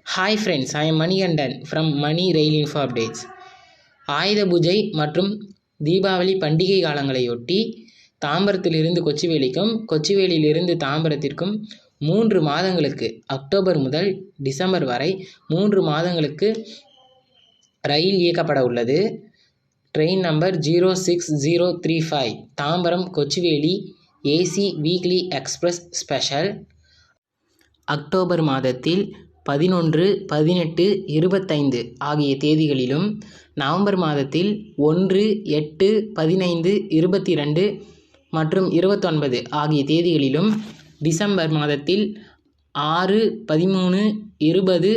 Hi friends, I am Manigandan from Money Rail Info Updates. ஆயுத பூஜை மற்றும் தீபாவளி பண்டிகை காலங்களையொட்டி தாம்பரத்திலிருந்து கொச்சிவேலிக்கும் கொச்சிவேலியிலிருந்து தாம்பரத்திற்கும் 3 மாதங்களுக்கு அக்டோபர் முதல் டிசம்பர் வரை 3 மாதங்களுக்கு ரயில் இயக்கப்பட உள்ளது. Train number 06035 Tambaram Kochuveli AC weekly express special October மாதத்தில் 11, 18, 25 ஆகிய தேதிகளிலும், நவம்பர் மாதத்தில் 1, 8, 15, 22 மற்றும் 29 ஆகிய தேதிகளிலும், டிசம்பர் மாதத்தில் 6, 13, 20,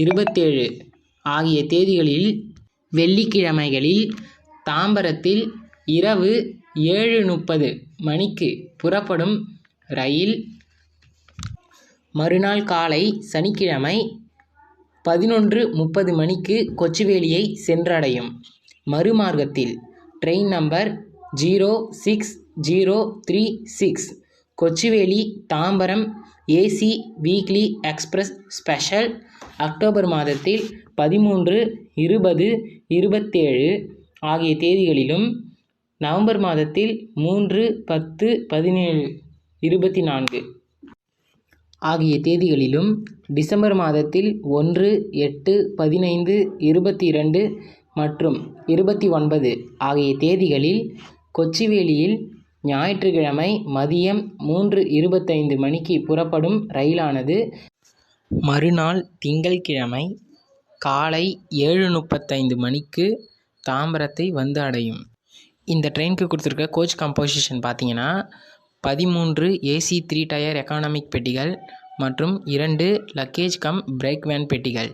27 ஆகிய தேதிகளில் வெள்ளிக்கிழமைகளில் தாம்பரத்தில் இரவு 7:30 மணிக்கு புறப்படும் ரயில் மறுநாள் காலை சனிக்கிழமை 11:30 மணிக்கு கொச்சிவேலியை சென்றடையும். மறுமார்க்கத்தில் train number 06036 Kochuveli Tambaram AC weekly express special October மாதத்தில் 13, 20, 27 ஆகிய தேதிகளிலும், நவம்பர் மாதத்தில் 3, 10, 17, 24 ஆகிய தேதிகளிலும், டிசம்பர் மாதத்தில் 1, 8, 15, 22 மற்றும் 29 ஆகிய தேதிகளில் கொச்சிவேலியில் ஞாயிற்றுக்கிழமை மதியம் 3:25 மணிக்கு புறப்படும் ரயிலானது மறுநாள் திங்கள்கிழமை காலை 7:35 மணிக்கு தாம்பரத்தை வந்து அடையும். இந்த ட்ரெயினுக்கு கொடுத்துருக்க கோச் கம்போசிஷன் பார்த்தீங்கன்னா 13 ஏசி 3 டயர் எக்கானமிக் பெட்டிகள் மற்றும் 2 லக்கேஜ் கம் பிரேக் வேன் பெட்டிகள்.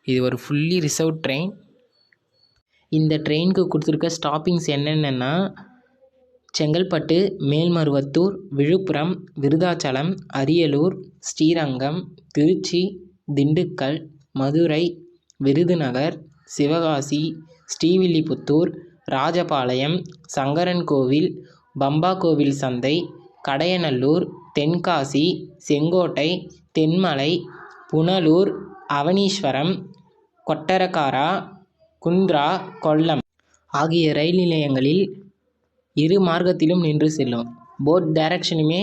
இது ஒரு ஃபுல்லி ரிசர்வ்ட் ட்ரெயின். இந்த ட்ரெயினுக்கு கொடுத்துருக்க ஸ்டாப்பிங்ஸ் என்னென்னா செங்கல்பட்டு, மேல்மருவத்தூர், விழுப்புரம், விருதாச்சலம், அரியலூர், ஸ்ரீரங்கம், திருச்சி, திண்டுக்கல், மதுரை, விருதுநகர், சிவகாசி, ஸ்ரீவில்லிபுத்தூர், ராஜபாளையம், சங்கரன்கோவில், பம்பாகோவில் சந்தை, கடையநல்லூர், தென்காசி, செங்கோட்டை, தென்மலை, புனலூர், அவனீஸ்வரம், கொட்டரகாரா, குந்த்ரா, கொல்லம் ஆகிய ரயில் நிலையங்களில் இரு மார்க்கத்திலும் நின்று செல்லும். போத் டைரக்ஷனுமே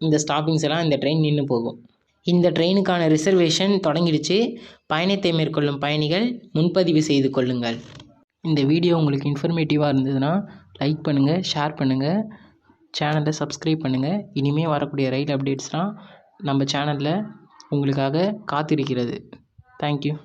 இந்த ஸ்டாப்பிங்ஸ் எல்லாம் இந்த ட்ரெயின் நின்று போகும். இந்த ட்ரெயினுக்கான ரிசர்வேஷன் தொடங்கிடுச்சு. பயணத்தை மேற்கொள்ளும் பயணிகள் முன்பதிவு செய்து கொள்ளுங்கள். இந்த வீடியோ உங்களுக்கு இன்ஃபர்மேட்டிவாக இருந்ததுன்னா லைக் பண்ணுங்கள், ஷேர் பண்ணுங்கள், சேனலை சப்ஸ்கிரைப் பண்ணுங்கள். இனிமேல் வரக்கூடிய ரயில் அப்டேட்ஸ்லாம் நம்ம சேனலில் உங்களுக்காக காத்திருக்கிறது. தேங்க்யூ.